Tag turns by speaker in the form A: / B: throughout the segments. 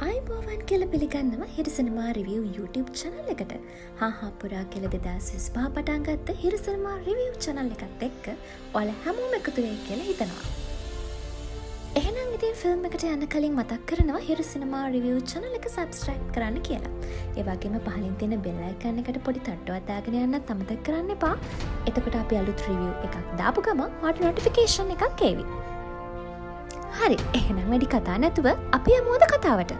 A: අයිබෝවන් කියල පිළිගන්නවා හිර සිනමා රිවියව් YouTube චැනල් එකට. හා පුරා කියල 2025 පටන් ගත්ත හිර සිනමා රිවියව් චැනල් එකත් එක්ක ඔයාලා හැමෝම එකතු වෙයි කියලා හිතනවා. එහෙනම් ඉතින් ෆිල්ම් එකට යන්න කලින් මතක් කරනවා හිර සිනමා රිවියව් චැනල් එක subscribe කරන්න කියලා. ඒ වගේම පහලින් තියෙන bell icon එකට පොඩි තට්ටුවක් දාගෙන යන්නත් අමතක කරන්න එපා. එතකොට අපි අලුත් රිවිව් එකක් දාපු ගමන් ඔයාලට notification එකක් එවි. හරි, එහෙනම් වැඩි කතා නැතුව අපි යමුද කතාවට.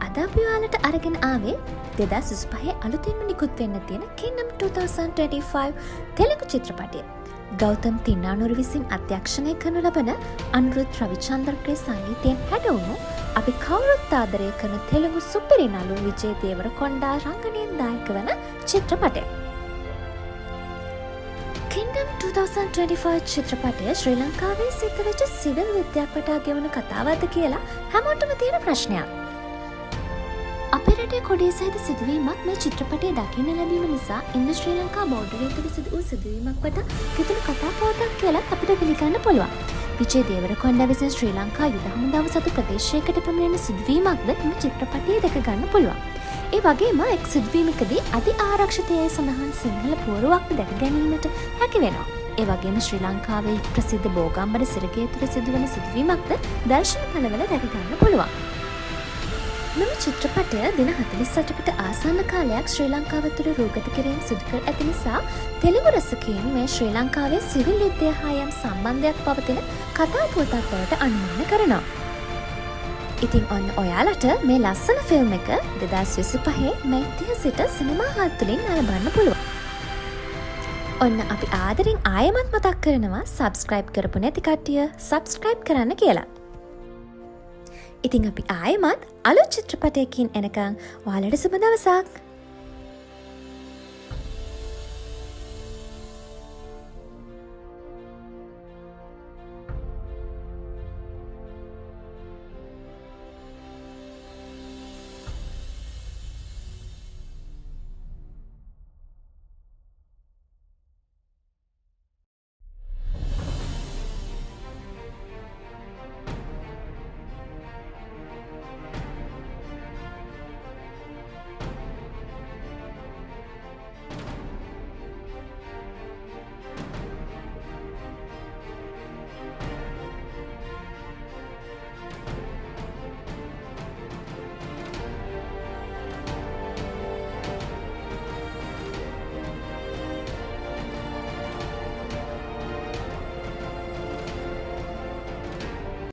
A: අද අපි ඔයාලට අරගෙන ආවේ 2025 අලුතින්ම නිකුත් වෙන්න තියෙන Kingdom 2025 තෙලුගු චිත්‍රපටය. ගෞතම් තින්නානුර විසින් අධ්‍යක්ෂණය කරනු ලබන අනුරුද් රවිචන්ද්‍රගේ සංගීතයෙන් හැඩවුණු අපි කවුරුත් ආදරය කරන තෙලුගු සුපිරි නළු විජේ දේවරකොණ්ඩා රංගනයෙන් දායක වන චිත්‍රපටය. Kingdom 2025 චිත්‍රපටය ශ්‍රී ලංකාවේ සිද්ධ වෙච්ච සිවිල් විද්‍යාවක් වටා ගෙවන කතාවක්ද කියලා හැමෝටම තියෙන ප්‍රශ්නයක්. අපේ රටේ කොඩිය සහිත සිදුවීමක් මේ චිත්‍රපටය දකින්න ලැබීම නිසා ඉන්ද ශ්‍රී ලංකා බෝඩරේ තුල සිදු වූ සිදුවීමක් වටා කිතුණු කතා පුවතක් කියලා අපිට පිළිගන්න පුළුවන්. විජේ දේවරකොණ්ඩා විසින් ශ්‍රී ලංකා යුද හමුදාව සතු ප්‍රදේශයකට පැමිණෙන සිදුවීමක්ද මේ චිත්‍රපටයේ දැක ගන්න පුළුවන්. ඒ වගේම එක් සිදුවීමකදී අති ආරක්ෂිතයයි සඳහන් සිංහල පුවරුවක් දැක ගැනීමට හැකි වෙනවා. ඒ වගේම ශ්‍රී ලංකාවේ ප්‍රසිද්ධ බෝගම්බර සිරගය තුළ සිදුවන සිදුවීමක්ද දර්ශන තලවල දැක ගන්න පුළුවන්. මෙම චිත්‍රපටය දින 48කට ආසන්න කාලයක් ශ්‍රී ලංකාව තුළ රූගත කිරීම සිදු කර ඇති නිසා තෙලුගු රසිකයින් මේ ශ්‍රී ලංකාවේ සිවිල් යුද්ධය හා යම් සම්බන්ධයක් පවතින කතා පුවතක් බවට අනුමාන කරනවා. ඉතින් ඔන්න ඔයාලට මේ ලස්සන ෆිල්ම් එක 2025 මැයි 30 සිට සිනමා හල් තුලින් නරඹන්න පුළුවන්. ඔන්න අපි ආදරෙන් ආයෙමත් මතක් කරනවා subscribe කරපු නැති කට්ටිය subscribe කරන්න කියලා. ඉතින් අපි ආයෙමත් අලුත් චිත්‍රපටයකින් එනකන් ඔයාලට සුබ දවසක්.